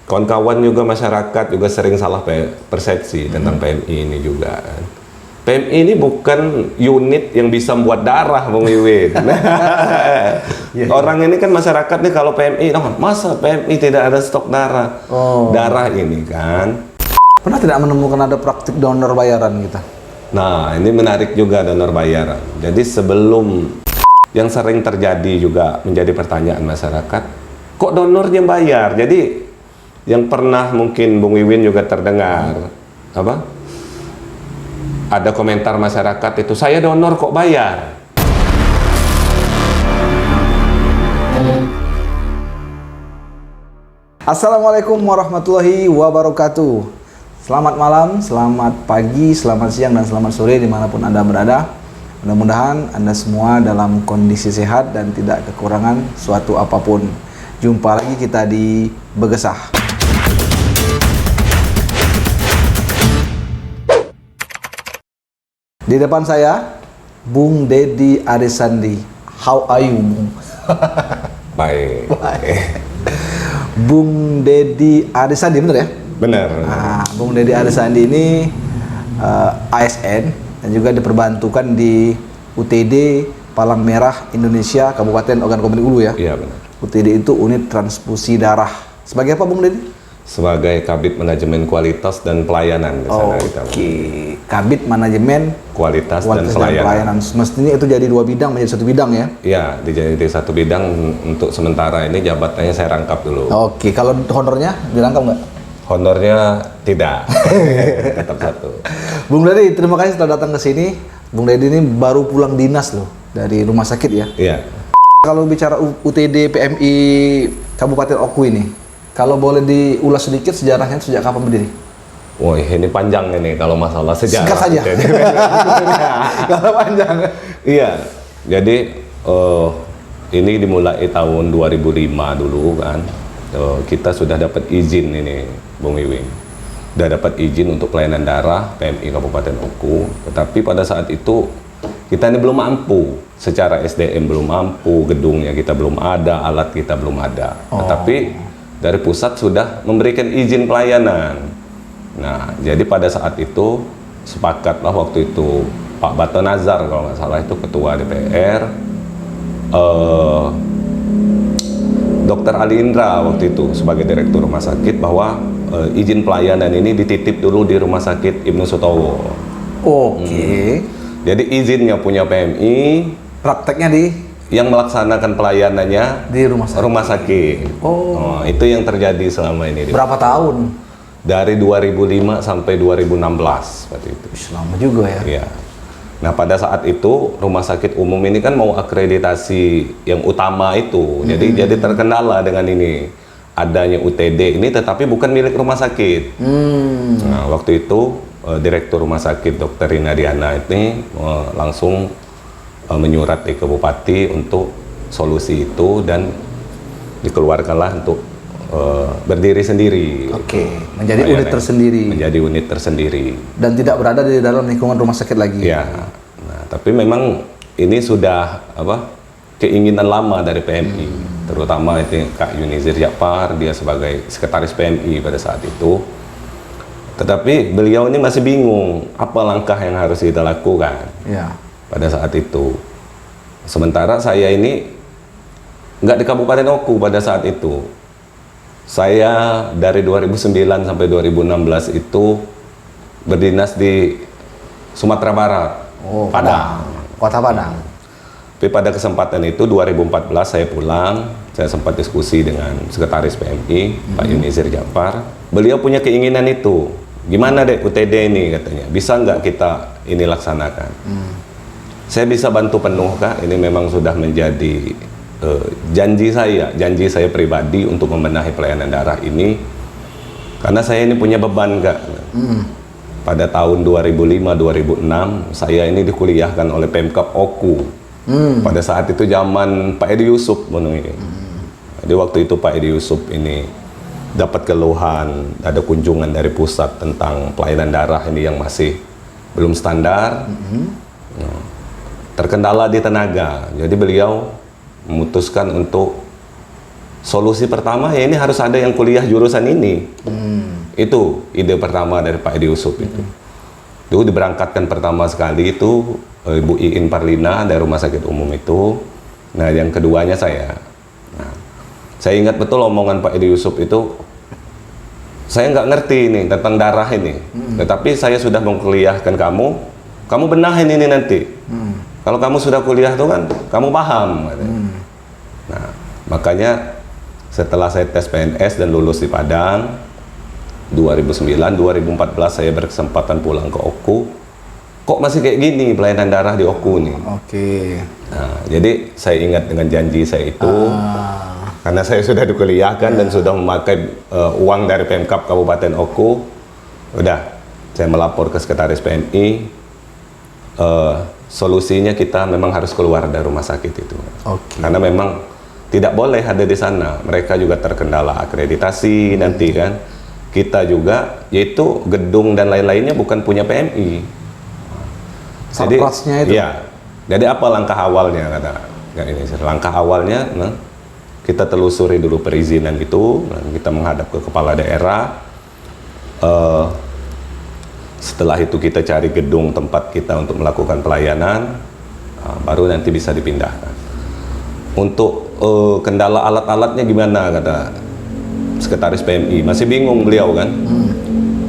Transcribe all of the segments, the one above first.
kawan-kawan juga masyarakat juga sering salah persepsi tentang PMI ini juga. PMI ini bukan unit yang bisa membuat darah, Bung Wiwin. Orang ini kan masyarakat nih kalau PMI, masa PMI tidak ada stok darah? Darah ini kan. Pernah tidak menemukan ada praktik donor bayaran kita? Nah, ini menarik juga donor bayaran. Jadi sebelum yang sering terjadi juga menjadi pertanyaan masyarakat, kok donornya bayar? Jadi yang pernah mungkin Bung Wiwin juga terdengar, ada komentar masyarakat itu, saya donor kok bayar? Assalamualaikum warahmatullahi wabarakatuh. Selamat malam, selamat pagi, selamat siang, dan selamat sore dimanapun Anda berada. Mudah-mudahan Anda semua dalam kondisi sehat dan tidak kekurangan suatu apapun. Jumpa lagi kita di Begesah. Di depan saya, Bung Deddy Arisandi. How are you, Bung? Baik. Bung Deddy Arisandi, bener ya? Benar. Nah, Bung Deddy Arisandi ini ASN dan juga diperbantukan di UTD Palang Merah Indonesia Kabupaten Ogan Komering Ulu ya? Iya benar. UTD itu unit transfusi darah. Sebagai apa, Bung Deddy? Sebagai Kabid Manajemen Kualitas dan Pelayanan di sana kita. Oke, Kabid Manajemen Kualitas dan Pelayanan. Semestinya itu jadi dua bidang menjadi satu bidang ya? Iya, jadi satu bidang untuk sementara ini jabatannya saya rangkap dulu. Oke, kalau honornya dirangkap nggak? Honornya tidak, tetap satu. Bung Deddy, terima kasih telah datang ke sini. Bung Deddy ini baru pulang dinas loh dari rumah sakit ya? Iya. Kalau bicara UTD PMI Kabupaten Oku ini, kalau boleh diulas sedikit sejarahnya sejak kapan berdiri? Wah, ini panjang ini kalau masalah sejarah. Singkat saja. Kalau panjang. Iya, jadi ini dimulai tahun 2005 dulu kan. Kita sudah dapat izin ini, Bung Wiwin. Sudah dapat izin untuk pelayanan darah PMI Kabupaten Oku. Tetapi pada saat itu kita ini belum mampu. Secara SDM belum mampu, gedungnya kita belum ada, alat kita belum ada. Tetapi dari pusat sudah memberikan izin pelayanan. Nah, jadi pada saat itu sepakatlah waktu itu Pak Bato Nazar kalau nggak salah itu ketua DPR, Dr. Ali Indra waktu itu sebagai direktur rumah sakit bahwa izin pelayanan ini dititip dulu di Rumah Sakit Ibnu Sutowo. Oke. Jadi izinnya punya PMI, Prakteknya di yang melaksanakan pelayanannya di rumah sakit. Itu yang terjadi selama ini. Berapa tahun? Dari 2005 sampai 2016 seperti itu. Lama juga ya. Iya. Nah, pada saat itu rumah sakit umum ini kan mau akreditasi yang utama itu. Jadi terkendala dengan ini. Adanya UTD ini tetapi bukan milik rumah sakit. Nah, waktu itu Direktur Rumah Sakit Dr. Rina Diana ini langsung menyurat ke Bupati untuk solusi itu dan dikeluarkanlah untuk berdiri sendiri. Oke, menjadi unit tersendiri. Menjadi unit tersendiri. Dan tidak berada di dalam lingkungan rumah sakit lagi. Ya. Nah, tapi memang ini sudah keinginan lama dari PMI, terutama itu Kak Yunizir Japar, dia sebagai sekretaris PMI pada saat itu. Tetapi beliau ini masih bingung apa langkah yang harus kita lakukan. Ya. Pada saat itu. Sementara saya ini nggak di Kabupaten Oku pada saat itu. Saya dari 2009 sampai 2016 itu berdinas di Sumatera Barat, Padang. Kota Padang. Tapi pada kesempatan itu 2014 saya pulang, saya sempat diskusi dengan Sekretaris PMI, Pak Yunizir Japar. Beliau punya keinginan itu. Gimana deh UTD ini katanya, bisa nggak kita ini laksanakan? Saya bisa bantu penuh Kak, ini memang sudah menjadi janji saya pribadi untuk membenahi pelayanan darah ini. Karena saya ini punya beban Kak. Pada tahun 2005-2006, saya ini dikuliahkan oleh Pemkab Oku. Pada saat itu zaman Pak Edi Yusuf. Jadi waktu itu Pak Edi Yusuf ini dapat keluhan, ada kunjungan dari pusat tentang pelayanan darah ini yang masih belum standar. Terkendala di tenaga, jadi beliau memutuskan untuk solusi pertama ya ini harus ada yang kuliah jurusan ini. Itu ide pertama dari Pak Edi Yusuf itu. Dulu diberangkatkan pertama sekali itu Ibu Iin Parlina dari Rumah Sakit Umum itu. Nah, yang keduanya saya. Nah, saya ingat betul omongan Pak Edi Yusuf itu, saya nggak ngerti ini tentang darah ini, tetapi saya sudah mengkuliahkan kamu benahin ini nanti. Kalau kamu sudah kuliah tuh kan, kamu paham. Nah, makanya setelah saya tes PNS dan lulus di Padang, 2009, 2014 saya berkesempatan pulang ke Oku. Kok masih kayak gini pelayanan darah di Oku nih? Oke. Nah, jadi saya ingat dengan janji saya itu, karena saya sudah dikuliahkan dan sudah memakai uang dari Pemkab Kabupaten Oku, udah saya melapor ke Sekretaris PMI, solusinya kita memang harus keluar dari rumah sakit itu. Karena memang tidak boleh ada di sana, mereka juga terkendala akreditasi nanti kan, kita juga, yaitu gedung dan lain-lainnya bukan punya PMI. Jadi, Sarprasnya itu. ya, jadi apa langkah awalnya kata ini? Langkah awalnya, nah, kita telusuri dulu perizinan itu, nah, kita menghadap ke kepala daerah. Setelah itu kita cari gedung tempat kita untuk melakukan pelayanan, baru nanti bisa dipindahkan. Untuk kendala alat-alatnya gimana kata Sekretaris PMI? Masih bingung beliau kan?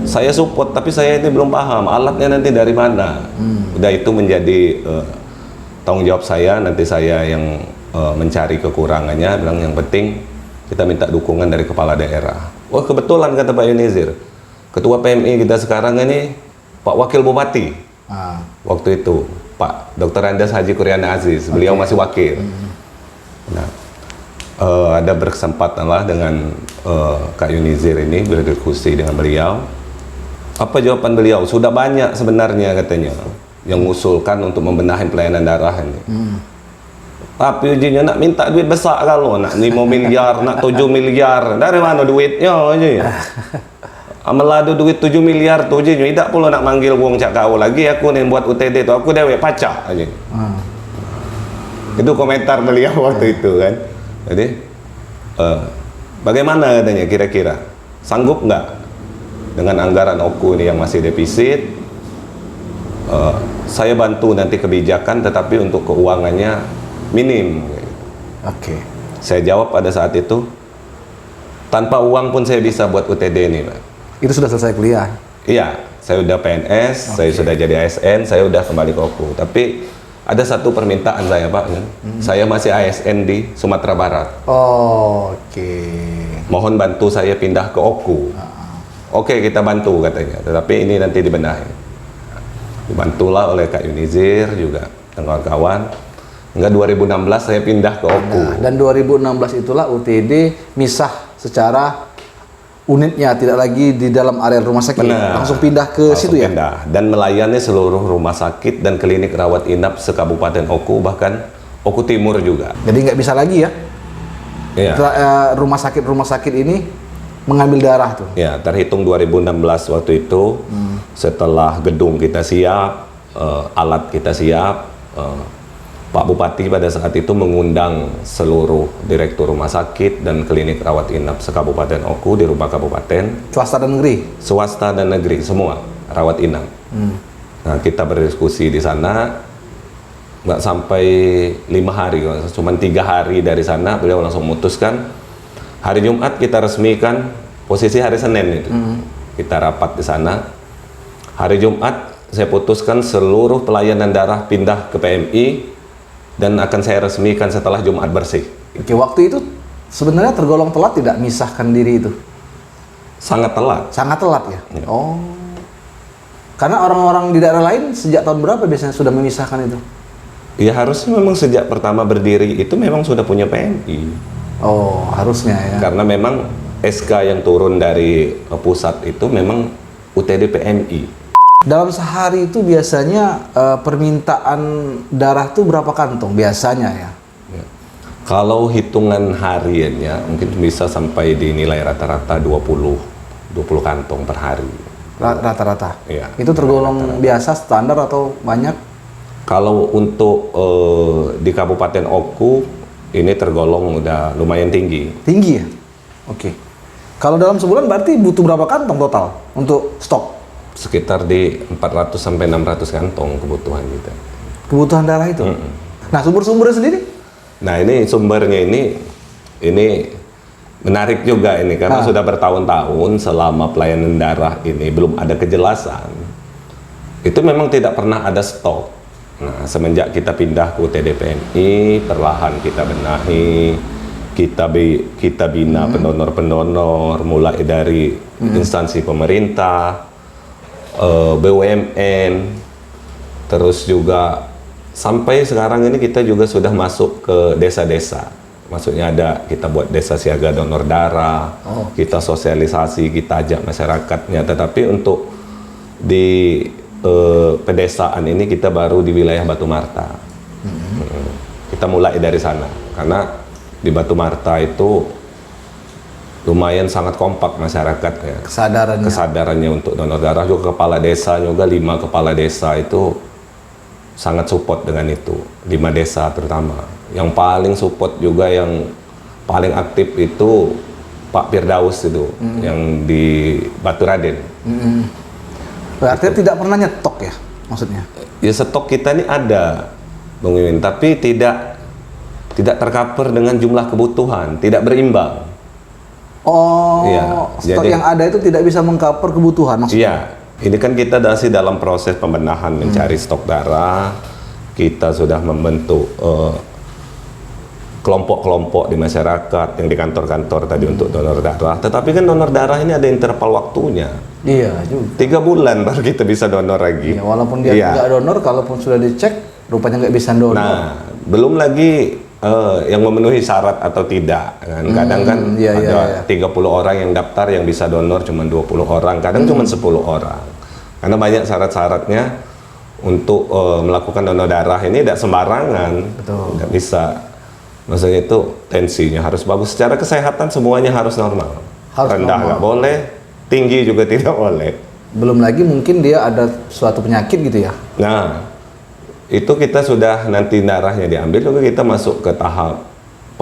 Saya support tapi saya ini belum paham alatnya nanti dari mana. Udah itu menjadi tanggung jawab saya, nanti saya yang mencari kekurangannya. Bilang yang penting kita minta dukungan dari kepala daerah. Wah, kebetulan kata Pak Yunizir, Ketua PMI kita sekarang ini Pak Wakil Bupati. Waktu itu Pak Dr. Andes Haji Kuryana Aziz, beliau masih wakil. Nah, ada berkesempatan lah dengan Kak Yunizir ini berdiskusi dengan beliau. Apa jawaban beliau? Sudah banyak sebenarnya katanya yang mengusulkan untuk membenahi pelayanan darah ini. Tapi ujinya nak minta duit besar kalau nak 5 miliar, nak 7 miliar. Dari mana duitnya aja ya? Amalado duit 7 miliar tu ujinya. Tidak perlu nak manggil wong cak kau lagi. Aku nih buat UTD tu, aku dewek pacak aja. Itu komentar beliau waktu itu kan. Jadi bagaimana katanya kira-kira? Sanggup nggak dengan anggaran Oku ini yang masih defisit? Saya bantu nanti kebijakan, tetapi untuk keuangannya minim. Saya jawab pada saat itu, tanpa uang pun saya bisa buat UTD ini, Pak. Itu sudah selesai kuliah? Iya, saya udah PNS, saya sudah jadi ASN, saya udah kembali ke Oku. Tapi ada satu permintaan saya, Pak. Saya masih ASN di Sumatera Barat. Mohon bantu saya pindah ke Oku. Oke, kita bantu katanya, tetapi ini nanti dibenahi. Dibantulah oleh Kak Yunizir juga dan kawan-kawan. Hingga 2016 saya pindah ke Oku. Dan 2016 itulah UTD misah secara unitnya, tidak lagi di dalam area rumah sakit. Langsung pindah ke situ ya? Pindah. Dan melayani seluruh rumah sakit dan klinik rawat inap se-Kabupaten Oku, bahkan Oku Timur juga. Jadi nggak bisa lagi ya? Iya. Rumah sakit ini mengambil darah tuh? Ya, terhitung 2016 waktu itu, setelah gedung kita siap, alat kita siap, Pak Bupati pada saat itu mengundang seluruh direktur rumah sakit dan klinik rawat inap se-Kabupaten Oku di rumah kabupaten. Swasta dan negeri? Swasta dan negeri, semua rawat inap. Nah, kita berdiskusi di sana, nggak sampai 5 hari, cuma 3 hari dari sana, beliau langsung memutuskan, hari Jumat kita resmikan, posisi hari Senin itu. Kita rapat di sana. Hari Jumat, saya putuskan seluruh pelayanan darah pindah ke PMI, dan akan saya resmikan setelah Jumat bersih. Waktu itu sebenarnya tergolong telat tidak misahkan diri itu? Sangat telat. Sangat telat ya? Karena orang-orang di daerah lain sejak tahun berapa biasanya sudah memisahkan itu? Ya harusnya memang sejak pertama berdiri itu memang sudah punya PMI. Harusnya ya. Karena memang SK yang turun dari pusat itu memang UTD PMI. Dalam sehari itu biasanya permintaan darah itu berapa kantong biasanya ya? Kalau hitungan hariannya mungkin bisa sampai dinilai rata-rata 20 kantong per hari. Rata-rata? Iya. Itu tergolong biasa, standar atau banyak? Kalau untuk di Kabupaten Oku ini tergolong udah lumayan tinggi. Tinggi ya? Oke. Kalau dalam sebulan berarti butuh berapa kantong total untuk stok? Sekitar di 400 sampai 600 kantong kebutuhan kita. Kebutuhan darah itu? Nah, sumber-sumbernya sendiri? Nah, ini sumbernya ini menarik juga ini karena sudah bertahun-tahun selama pelayanan darah ini belum ada kejelasan. Itu memang tidak pernah ada stok. Nah, semenjak kita pindah ke UTD-PMI, perlahan kita benahi, kita bina pendonor-pendonor, mulai dari instansi pemerintah, BUMN, terus juga sampai sekarang ini kita juga sudah masuk ke desa-desa. Maksudnya kita buat desa siaga donor darah, kita sosialisasi, kita ajak masyarakatnya. Tetapi untuk di pedesaan ini kita baru di wilayah Batu Marta. Kita mulai dari sana karena di Batu Marta itu lumayan sangat kompak masyarakatnya. Kesadarannya untuk donor darah, juga kepala desa juga 5 kepala desa itu sangat support dengan itu. 5 desa terutama. Yang paling support juga yang paling aktif itu Pak Firdaus itu yang di Batu Raden. Berarti tidak pernah nyetok ya maksudnya? Ya stok kita ini ada, Bung Wiwin, tapi tidak tercover dengan jumlah kebutuhan, tidak berimbang. Oh, iya, stok yang ada itu tidak bisa mengcover kebutuhan maksudnya? Iya, ini kan kita masih dalam proses pembenahan mencari stok darah. Kita sudah membentuk kelompok-kelompok di masyarakat yang di kantor-kantor tadi untuk donor darah. Tetapi kan donor darah ini ada interval waktunya. Iya juga. 3 bulan baru kita bisa donor lagi. Iya, walaupun dia tidak donor, kalaupun sudah dicek, rupanya nggak bisa donor. Nah, belum lagi yang memenuhi syarat atau tidak. Kan? Kadang kan ada 30 orang yang daftar yang bisa donor cuma 20 orang, kadang cuma 10 orang. Karena banyak syarat-syaratnya untuk melakukan donor darah ini tidak sembarangan. Betul. Tidak bisa. Maksudnya itu tensinya harus bagus. Secara kesehatan semuanya harus normal. Rendah nggak boleh, tinggi juga tidak boleh. Belum lagi mungkin dia ada suatu penyakit gitu ya? Nah, itu kita sudah nanti darahnya diambil juga kita masuk ke tahap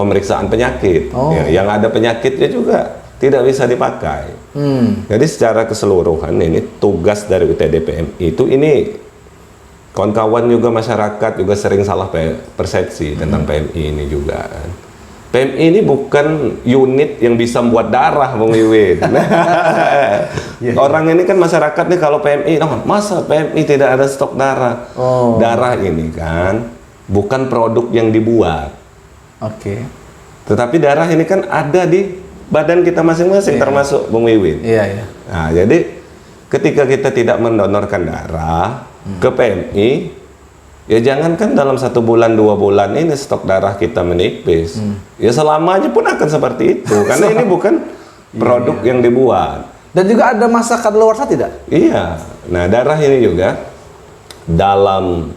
pemeriksaan penyakit. Ya, yang ada penyakitnya juga tidak bisa dipakai. Jadi secara keseluruhan ini tugas dari UTD-PMI itu ini kawan-kawan juga masyarakat juga sering salah persepsi tentang PMI ini juga kan. PMI ini bukan unit yang bisa membuat darah, Bung Wiwin. Orang ini kan masyarakat nih kalau PMI, masa PMI tidak ada stok darah? Darah ini kan bukan produk yang dibuat. Oke. Tetapi darah ini kan ada di badan kita masing-masing, termasuk Bung Wiwin. Iya. Nah, jadi ketika kita tidak mendonorkan darah ke PMI, ya jangankan dalam 1 bulan 2 bulan ini stok darah kita menipis, ya selamanya pun akan seperti itu karena ini bukan produk yang dibuat. Dan juga ada masa kadaluarsa tidak? Iya. Nah, darah ini juga dalam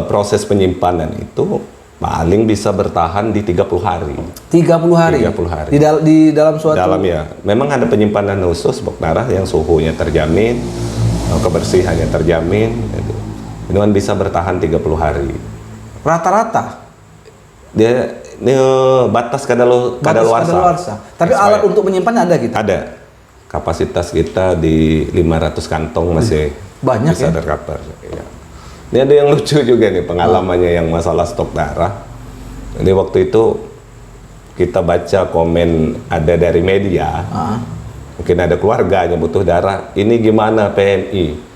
proses penyimpanan itu paling bisa bertahan di 30 hari. 30 hari? 30 hari. Di dalam suatu... Memang ada penyimpanan khusus stok darah yang suhunya terjamin, kebersihannya terjamin. Ini kan bisa bertahan 30 hari. Rata-rata? Ini batas kadaluarsa. Tapi alat untuk menyimpannya ada gitu? Ada. Kapasitas kita di 500 kantong masih banyak bisa tercover. Ya. Ini ada yang lucu juga nih pengalamannya yang masalah stok darah. Jadi waktu itu kita baca komen ada dari media, mungkin ada keluarganya butuh darah. Ini gimana PMI?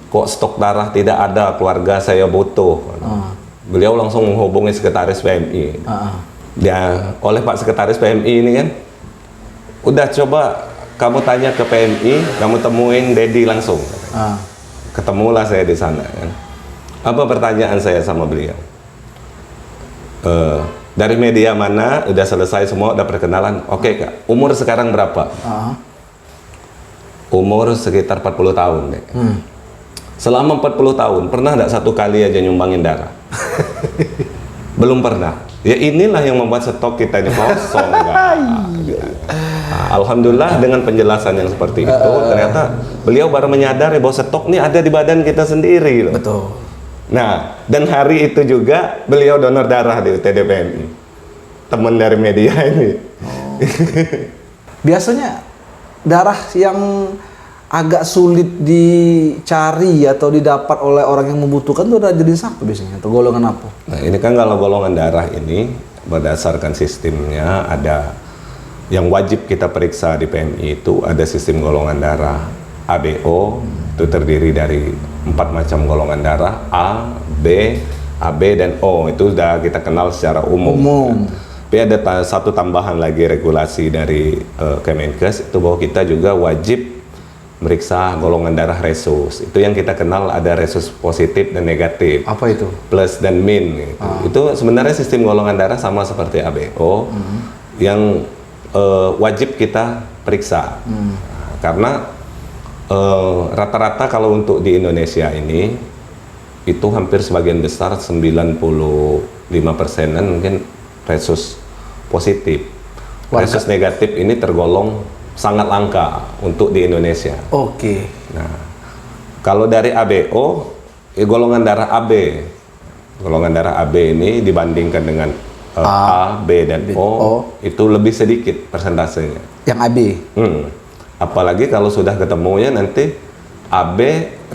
Kok stok darah tidak ada, keluarga saya butuh. Beliau langsung menghubungi sekretaris PMI. Ya, oleh Pak Sekretaris PMI ini kan, udah coba kamu tanya ke PMI, kamu temuin Dedi langsung. Ketemulah saya di sana kan. Apa pertanyaan saya sama beliau? Dari media mana? Udah selesai semua, udah perkenalan. Oke Kak, umur sekarang berapa? Umur sekitar 40 tahun deh. Selama 40 tahun, pernah nggak 1 kali aja nyumbangin darah? Belum pernah. Ya inilah yang membuat stok kita ini kosong. Alhamdulillah dengan penjelasan yang seperti itu, ternyata beliau baru menyadari bahwa stok ini ada di badan kita sendiri. Loh. Betul. Nah, dan hari itu juga beliau donor darah di UTD-PMI. teman dari media ini. Biasanya darah yang agak sulit dicari atau didapat oleh orang yang membutuhkan itu ada jenis apa biasanya atau golongan apa? Nah, ini kan kalau golongan darah ini berdasarkan sistemnya ada yang wajib kita periksa di PMI itu ada sistem golongan darah ABO, itu terdiri dari 4 macam golongan darah A, B, AB dan O, itu sudah kita kenal secara umum. Tapi ada satu tambahan lagi regulasi dari Kemenkes itu bahwa kita juga wajib meriksa golongan darah resus. Itu yang kita kenal ada resus positif dan negatif. Apa itu? Plus dan min gitu. Itu sebenarnya sistem golongan darah sama seperti ABO yang wajib kita periksa. Karena rata-rata kalau untuk di Indonesia ini itu hampir sebagian besar 95%-an mungkin resus positif. Resus negatif ini tergolong sangat langka untuk di Indonesia. Oke. Nah, kalau dari ABO, golongan darah AB. Golongan darah AB ini dibandingkan dengan A, B, dan O, itu lebih sedikit persentasenya. Yang AB? Apalagi kalau sudah ketemunya nanti AB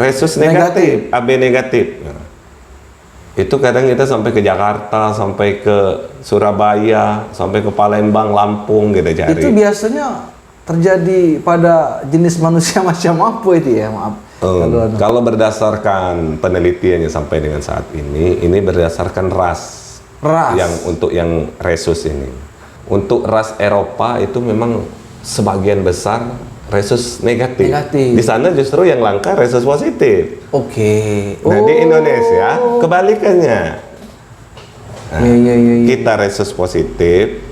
resus negatif. AB negatif. Nah, itu kadang kita sampai ke Jakarta, sampai ke Surabaya, sampai ke Palembang, Lampung gitu cari. Itu biasanya terjadi pada jenis manusia macam apa itu ya? Maaf. Kalau berdasarkan penelitiannya sampai dengan saat ini berdasarkan ras. Yang untuk yang resus ini. Untuk ras Eropa itu memang sebagian besar resus negatif. Di sana justru yang langka resus positif. Oke. Nah, di Indonesia kebalikannya. Nah, kita resus positif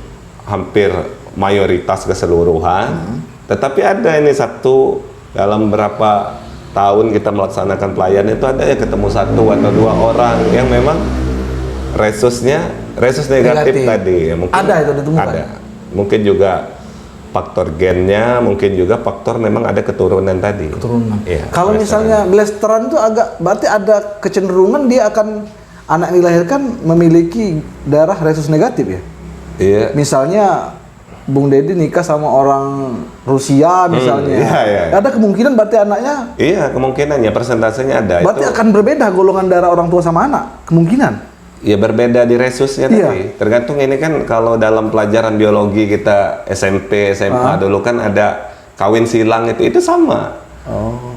hampir mayoritas keseluruhan, tetapi ada ini satu dalam berapa tahun kita melaksanakan pelayanan itu ada ya ketemu 1 atau 2 orang yang memang resus negatif tadi ya, mungkin ada itu ditemukan. Ada. Mungkin juga faktor gennya, mungkin juga faktor memang ada keturunan tadi. Keturunan. Ya, kalau misalnya blasteran itu agak berarti ada kecenderungan dia akan anak yang dilahirkan memiliki darah resus negatif ya. Iya. Misalnya Bung Deddy nikah sama orang Rusia misalnya. Iya. Ada kemungkinan berarti anaknya. Iya, kemungkinannya persentasenya ada. Berarti itu akan berbeda golongan darah orang tua sama anak. Kemungkinan. Ya berbeda di resusnya tadi. Tergantung ini kan kalau dalam pelajaran biologi kita SMP, SMA dulu kan ada kawin silang itu sama.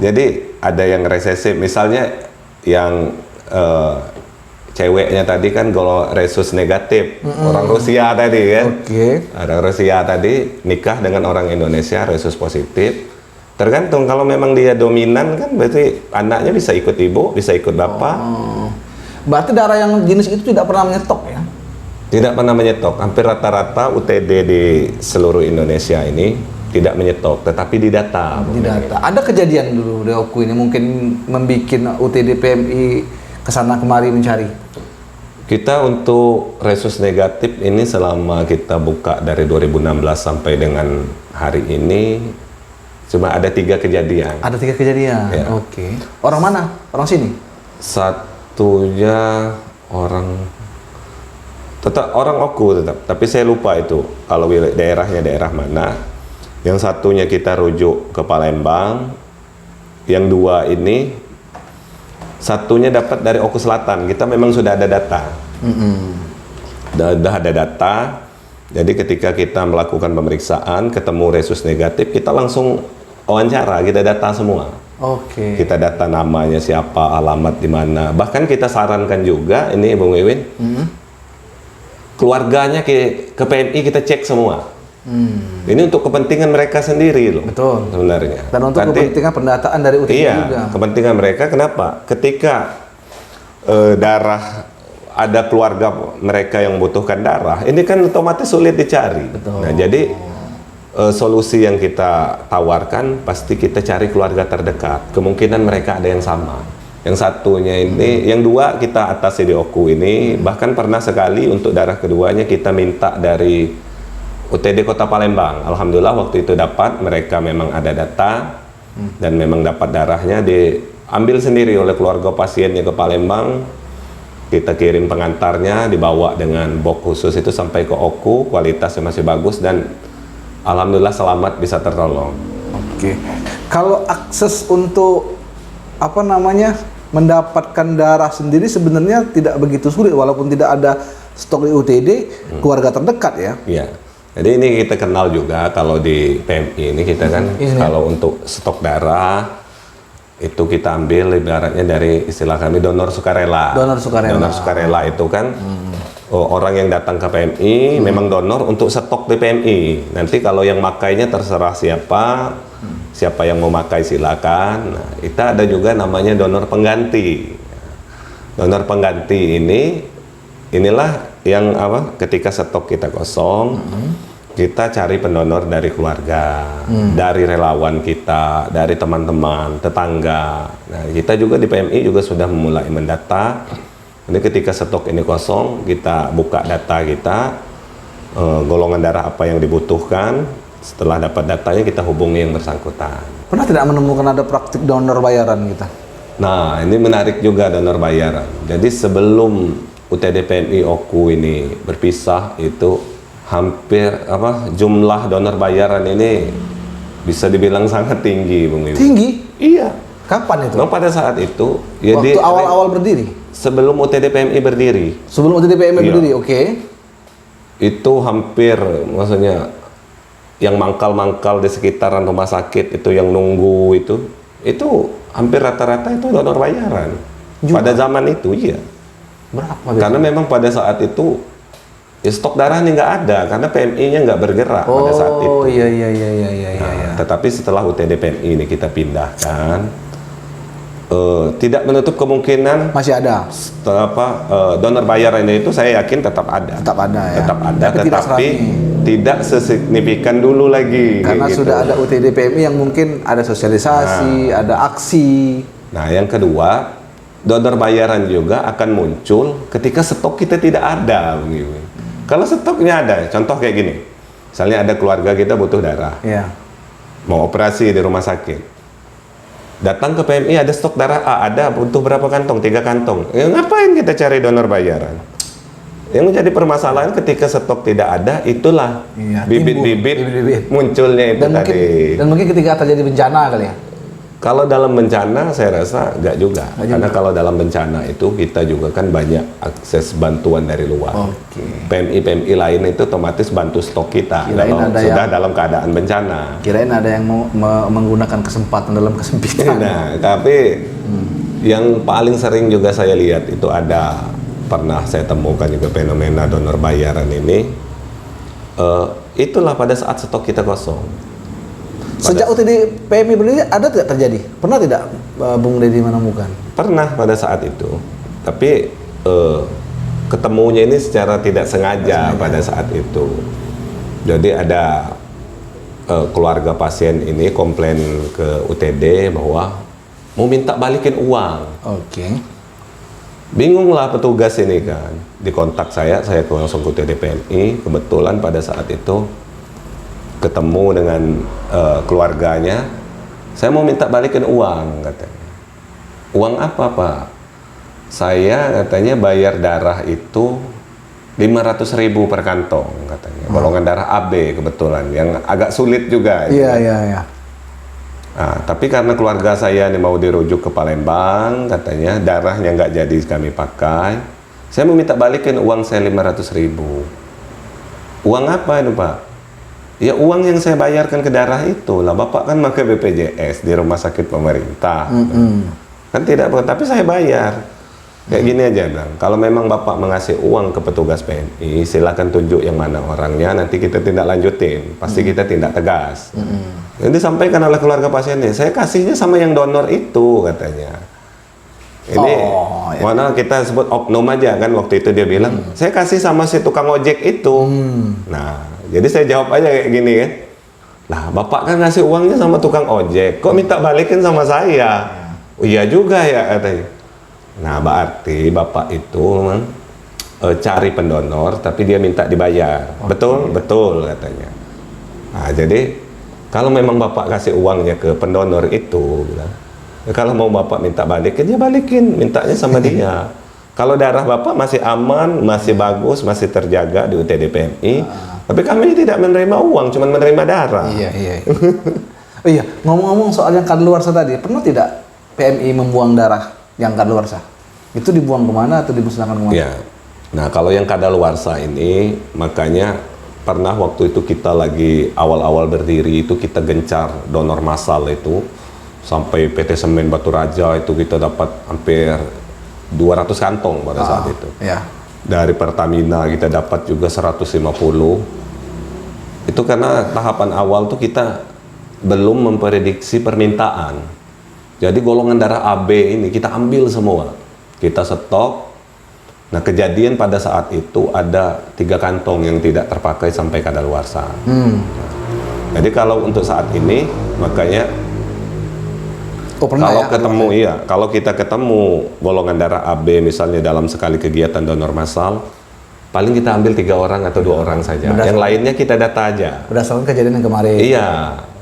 Jadi ada yang resesif misalnya yang ceweknya tadi kan kalau resus negatif orang Rusia tadi kan. Ada Rusia tadi nikah dengan orang Indonesia resus positif. Tergantung kalau memang dia dominan kan berarti anaknya bisa ikut ibu, bisa ikut bapak. Berarti darah yang jenis itu tidak pernah menyetok ya? Tidak pernah menyetok. Hampir rata-rata UTD di seluruh Indonesia ini tidak menyetok, tetapi didata. Didata. Ada kejadian dulu Deoku ini mungkin membuat UTD PMI kesana kemari mencari. Kita untuk resus negatif ini selama kita buka dari 2016 sampai dengan hari ini cuma ada 3 kejadian. Ada 3 kejadian. Ya. Oke. Orang mana? Orang sini? Satunya orang Oku tetap, tapi saya lupa itu kalau daerahnya daerah mana. Yang satunya kita rujuk ke Palembang. Yang 2 ini satunya dapat dari Oku Selatan. Kita memang sudah ada data. Sudah ada data. Jadi ketika kita melakukan pemeriksaan, ketemu resus negatif, kita langsung wawancara, kita data semua. Kita data namanya siapa, alamat di mana. Bahkan kita sarankan juga, ini Bung Wiwin, keluarganya ke PMI kita cek semua. Ini untuk kepentingan mereka sendiri loh. Betul. Sebenarnya. Dan untuk kepentingan pendataan dari UTD juga. Kepentingan mereka. Kenapa? Ketika darah ada keluarga mereka yang membutuhkan darah, ini kan otomatis sulit dicari. Betul. Nah, jadi solusi yang kita tawarkan pasti kita cari keluarga terdekat. Kemungkinan mereka ada yang sama. Yang satunya ini, yang 2 kita atasi di Oku ini. Bahkan pernah sekali untuk darah keduanya kita minta dari UTD Kota Palembang. Alhamdulillah waktu itu dapat, mereka memang ada data dan memang dapat darahnya diambil sendiri oleh keluarga pasiennya ke Palembang. kita kirim pengantarnya, dibawa dengan box khusus itu sampai ke Oku, kualitasnya masih bagus dan alhamdulillah selamat bisa tertolong. Oke. Kalau akses untuk apa namanya mendapatkan darah sendiri sebenarnya tidak begitu sulit walaupun tidak ada stok di UTD keluarga terdekat ya. Iya. Jadi ini kita kenal juga kalau di PMI ini kita kan kalau untuk stok darah itu kita ambil ibaratnya dari istilah kami donor sukarela. Donor sukarela. Donor sukarela itu kan orang yang datang ke PMI memang donor untuk stok di PMI. Nanti kalau yang makainya terserah siapa, siapa yang mau makai silakan. Nah, kita ada juga namanya donor pengganti. Donor pengganti inilah yang apa? Ketika stok kita kosong, kita cari pendonor dari keluarga, dari relawan kita, dari teman-teman, tetangga. Nah, kita juga di PMI juga sudah mulai mendata. Jadi ketika stok ini kosong, kita buka data kita, golongan darah apa yang dibutuhkan. Setelah dapat datanya, kita hubungi yang bersangkutan. Pernah tidak menemukan ada praktik donor bayaran kita? Nah, ini menarik juga donor bayaran. Jadi sebelum UTD PMI Oku ini berpisah, itu hampir jumlah donor bayaran ini bisa dibilang sangat tinggi, Bung Ibu. Tinggi? Iya. Kapan itu? Nah, pada saat itu, ya Waktu awal-awal berdiri? sebelum UTD PMI berdiri. Sebelum UTD PMI Iya. berdiri, oke. Itu hampir, maksudnya yang mangkal-mangkal di sekitaran rumah sakit itu yang nunggu itu hampir rata-rata itu donor bayaran. Juga? Pada zaman itu, iya. Berapa? Karena memang pada saat itu ya stok darahnya nggak ada karena PMI-nya nggak bergerak pada saat itu. Oh iya. Nah, tetapi setelah UTD PMI ini kita pindahkan, tidak menutup kemungkinan Masih ada. donor bayaran itu saya yakin tetap ada. Tetap ada ya. Tetap ada, Tapi tidak tetapi serami. tidak sesignifikan dulu lagi. Karena kayak sudah gitu. ada UTD PMI yang mungkin ada sosialisasi, ada aksi. Nah, yang kedua, donor bayaran juga akan muncul ketika stok kita tidak ada. Begini. Kalau stoknya ada, contoh kayak gini. Misalnya ada keluarga kita butuh darah, Iya. mau operasi di rumah sakit. Datang ke PMI ada stok darah A, ada butuh berapa kantong? 3 kantong. Ya, ngapain kita cari donor bayaran? Yang menjadi permasalahan ketika stok tidak ada, itulah Iya, bibit-bibit bibit-bibit. munculnya itu tadi. Dan mungkin ketika terjadi bencana kali ya. Kalau dalam bencana saya rasa enggak juga. Karena kalau dalam bencana itu kita juga kan banyak akses bantuan dari luar. Oke. PMI lain itu otomatis bantu stok kita Kirain kalau ada sudah yang- dalam keadaan bencana. Kirain ada yang mau menggunakan kesempatan dalam kesempitan. Nah, tapi yang paling sering juga saya lihat itu pernah saya temukan juga fenomena donor bayaran ini. Itulah pada saat stok kita kosong. Sejak UTD PMI berdiri ada tidak terjadi? Pernah tidak Bung Deddy menemukan? Pernah pada saat itu, tapi ketemunya ini secara tidak sengaja pada saat itu. Jadi ada keluarga pasien ini komplain ke UTD bahwa mau minta balikin uang. Oke. Bingunglah petugas ini kan, dikontak saya langsung ke UTD PMI. Kebetulan pada saat itu ketemu dengan keluarganya, saya mau minta balikin uang katanya. Uang apa Pak? Saya katanya bayar darah itu 500.000 per kantong katanya. Golongan darah AB kebetulan, yang agak sulit juga. Iya. Nah, tapi karena keluarga saya ini mau dirujuk ke Palembang, katanya darahnya nggak jadi kami pakai. Saya mau minta balikin uang saya 500.000. Uang apa itu Pak? Ya uang yang saya bayarkan ke darah itu lah. Bapak kan pakai BPJS di rumah sakit pemerintah. Kan tidak, tapi saya bayar. Kayak gini aja bilang, kalau memang Bapak mengasih uang ke petugas PMI, silakan tunjuk yang mana orangnya, nanti kita tindak lanjutin. Pasti kita tindak tegas. Ini disampaikan oleh keluarga pasiennya, saya kasihnya sama yang donor itu katanya. Ini mana kita sebut oknum aja kan, waktu itu dia bilang, saya kasih sama si tukang ojek itu. Nah, jadi saya jawab aja kayak gini kan. Lah, Bapak kan ngasih uangnya sama tukang ojek, kok minta balikin sama saya? Oh, iya juga ya katanya. Nah, berarti Bapak itu memang cari pendonor, tapi dia minta dibayar. Betul? Betul katanya. Nah, jadi kalau memang Bapak kasih uangnya ke pendonor itu, bilang, kalau mau Bapak minta balikin, ya balikin, mintanya sama dia. Kalau darah Bapak masih aman, masih bagus, masih terjaga di UTD PMI, tapi kami tidak menerima uang, cuma menerima darah. Iya, iya. Oh iya, ngomong-ngomong soal yang kadaluarsa tadi, pernah tidak PMI membuang darah yang kadaluarsa? Itu dibuang kemana atau dimusnahkan kemana? Ya. Nah, kalau yang kadaluarsa ini, makanya pernah waktu itu kita lagi awal-awal berdiri itu kita gencar donor massal itu, sampai PT Semen Batu Raja itu kita dapat hampir 200 kantong pada saat itu. Ya. Dari Pertamina kita dapat juga 150. Itu karena tahapan awal tuh kita belum memprediksi permintaan. Jadi golongan darah AB ini kita ambil semua. Kita stok. Nah, kejadian pada saat itu ada 3 kantong yang tidak terpakai sampai kadaluarsa. Jadi kalau untuk saat ini makanya Pernah kalau ya? ketemu kalau kita ketemu golongan darah AB misalnya dalam sekali kegiatan donor massal, paling kita ambil 3 orang atau 2 orang saja. Yang lainnya kita data aja. Berdasarkan kejadian yang kemarin. Iya.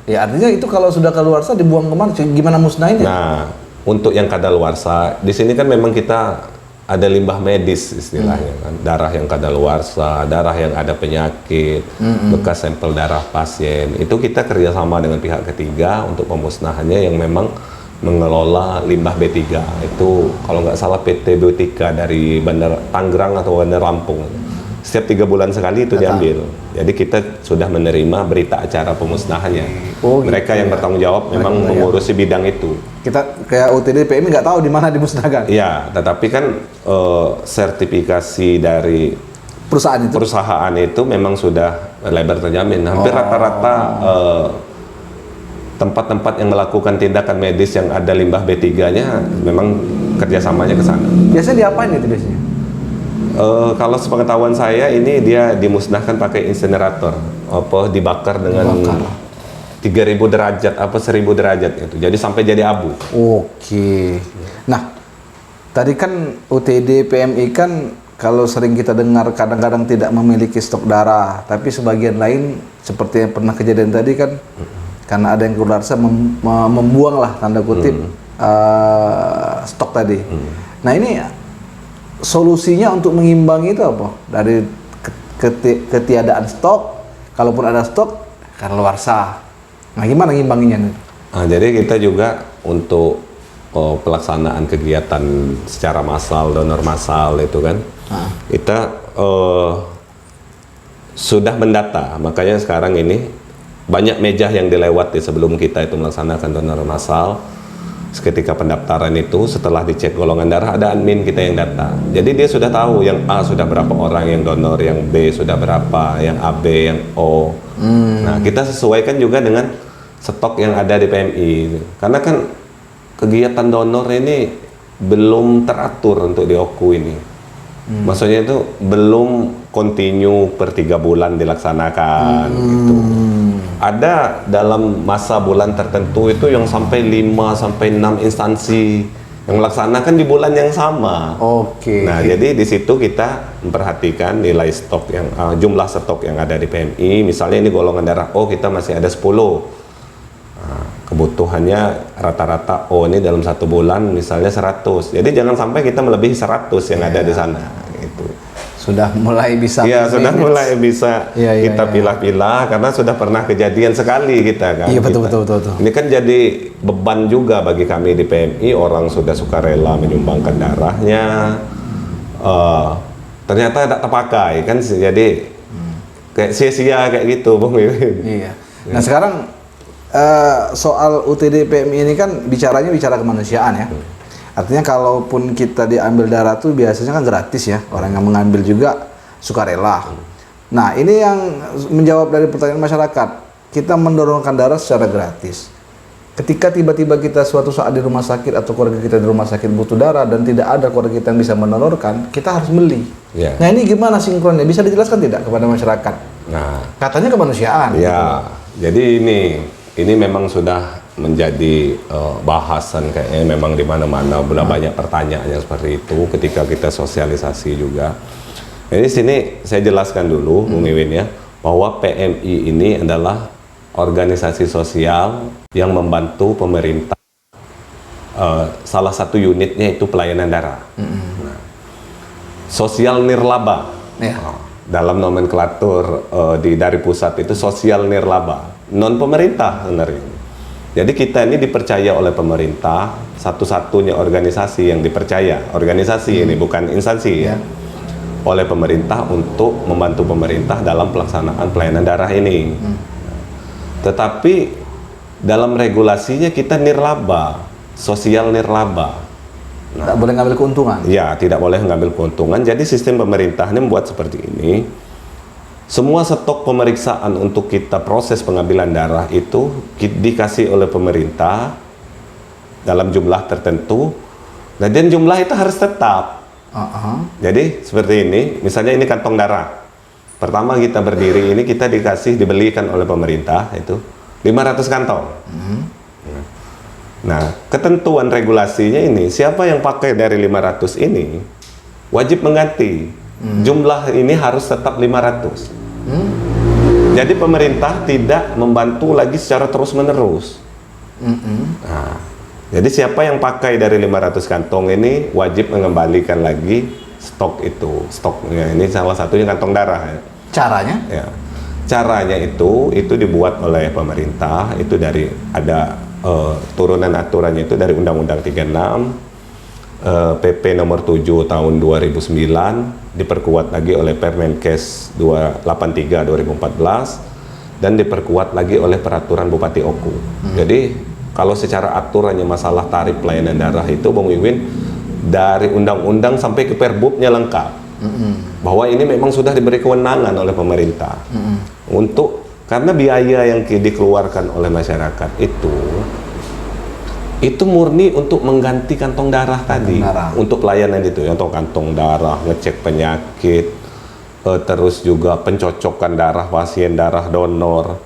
Ya artinya itu kalau sudah kadaluarsa dibuang kemana? Gimana musnahinnya? Nah, untuk yang kadaluarsa, di sini kan memang kita ada limbah medis istilahnya kan. Darah yang kadaluarsa, darah yang ada penyakit, bekas sampel darah pasien. Itu kita kerjasama dengan pihak ketiga untuk pemusnahannya yang memang mengelola limbah B3. Itu kalau nggak salah PT Biotika dari Bandar Tangerang atau Bandar Lampung. Setiap 3 bulan sekali itu diambil. Jadi kita sudah menerima berita acara pemusnahannya. Oh, gitu. Mereka yang bertanggung jawab memang mengurusi bidang itu. Kita kayak UTD PMI nggak tahu di mana dimusnahkan. Iya, tetapi kan sertifikasi dari Perusahaan itu memang sudah label terjamin. Hampir rata-rata tempat-tempat yang melakukan tindakan medis yang ada limbah B3-nya memang kerjasamanya ke sana. Biasanya diapain itu biasanya? Kalau sepengetahuan saya ini dia dimusnahkan pakai insinerator, dibakar dengan 3.000 derajat 1.000 derajat itu. Jadi sampai jadi abu. Oke. Nah, tadi kan UTD PMI kan kalau sering kita dengar kadang-kadang tidak memiliki stok darah, tapi sebagian lain seperti yang pernah kejadian tadi kan karena ada yang kadaluarsa membuang lah tanda kutip stok tadi. Nah, ini solusinya untuk mengimbangi itu apa? Dari ketiadaan stok, kalaupun ada stok, kadaluarsa. Nah, gimana ngimbanginya nih? Nah, jadi kita juga untuk pelaksanaan kegiatan secara massal, donor massal itu kan, kita sudah mendata. Makanya sekarang ini banyak meja yang dilewati sebelum kita itu melaksanakan donor massal. Ketika pendaftaran itu setelah dicek golongan darah ada admin kita yang data. Jadi dia sudah tahu yang A sudah berapa orang yang donor, yang B sudah berapa, yang AB, yang O. Nah, kita sesuaikan juga dengan stok yang ada di PMI. Karena kan kegiatan donor ini belum teratur untuk di OKU ini. Maksudnya itu belum continue per 3 bulan dilaksanakan gitu. Ada dalam masa bulan tertentu itu yang sampai 5 sampai 6 instansi yang melaksanakan di bulan yang sama. Oke. Nah, jadi di situ kita memperhatikan nilai stok yang jumlah stok yang ada di PMI. Misalnya ini golongan darah O kita masih ada 10. Nah, kebutuhannya rata-rata O ini dalam 1 bulan misalnya 100. Jadi jangan sampai kita melebihi 100 yang ada di sana gitu. Sudah mulai bisa Sudah mulai bisa kita pilah-pilah karena sudah pernah kejadian sekali kita kan. Iya, betul. Ini kan jadi beban juga bagi kami di PMI, orang sudah sukarela menyumbangkan darahnya. Ternyata tidak terpakai kan, jadi kayak sia-sia kayak gitu, Bung. Iya. Nah, sekarang soal UTD PMI ini kan bicara kemanusiaan ya. Artinya kalaupun kita diambil darah tuh biasanya kan gratis ya, orang yang mengambil juga sukarela. Nah, ini yang menjawab dari pertanyaan masyarakat, kita mendonorkan darah secara gratis. Ketika tiba-tiba kita suatu saat di rumah sakit atau keluarga kita di rumah sakit butuh darah dan tidak ada keluarga kita yang bisa mendonorkan, kita harus beli. Nah, ini gimana sinkronnya? Bisa dijelaskan tidak kepada masyarakat? Nah, katanya kemanusiaan. Ya, jadi ini memang sudah menjadi bahasan kayaknya memang di mana-mana banyak pertanyaan yang seperti itu ketika kita sosialisasi juga. Jadi sini saya jelaskan dulu, Bung Iwin ya, bahwa PMI ini adalah organisasi sosial yang membantu pemerintah. Salah satu unitnya itu pelayanan darah. Nah, sosial nirlaba. Ya. Dalam nomenklatur dari pusat itu sosial nirlaba, non pemerintah sebenarnya. Jadi kita ini dipercaya oleh pemerintah, satu-satunya organisasi yang dipercaya, organisasi ini bukan instansi ya, oleh pemerintah untuk membantu pemerintah dalam pelaksanaan pelayanan darah ini. Tetapi dalam regulasinya kita nirlaba, sosial nirlaba. Tidak boleh ngambil keuntungan. Ya, tidak boleh mengambil keuntungan. Jadi sistem pemerintah ini membuat seperti ini. Semua stok pemeriksaan untuk kita proses pengambilan darah itu dikasih oleh pemerintah dalam jumlah tertentu. Dan jumlah itu harus tetap. Jadi seperti ini, misalnya ini kantong darah. Pertama kita berdiri ini kita dibelikan oleh pemerintah itu 500 kantong. Nah, ketentuan regulasinya ini, siapa yang pakai dari 500 ini, wajib mengganti. Jumlah ini harus tetap 500. Jadi pemerintah tidak membantu lagi secara terus-menerus. Nah, jadi siapa yang pakai dari 500 kantong ini, wajib mengembalikan lagi stok itu. Stoknya ini salah satunya kantong darah. Ya. Caranya? Ya. Caranya itu dibuat oleh pemerintah, itu dari ada turunan aturannya itu dari Undang-Undang 36, PP nomor 7 tahun 2009, diperkuat lagi oleh Permenkes 283 2014, dan diperkuat lagi oleh Peraturan Bupati Oku. Jadi kalau secara aturannya masalah tarif pelayanan darah itu, Bung Wiwin, dari undang-undang sampai ke perbubnya lengkap. Bahwa ini memang sudah diberi kewenangan oleh pemerintah untuk, karena biaya yang dikeluarkan oleh masyarakat itu murni untuk mengganti kantong darah tadi, untuk pelayanan itu, untuk kantong darah, ngecek penyakit, terus juga pencocokan darah pasien darah donor,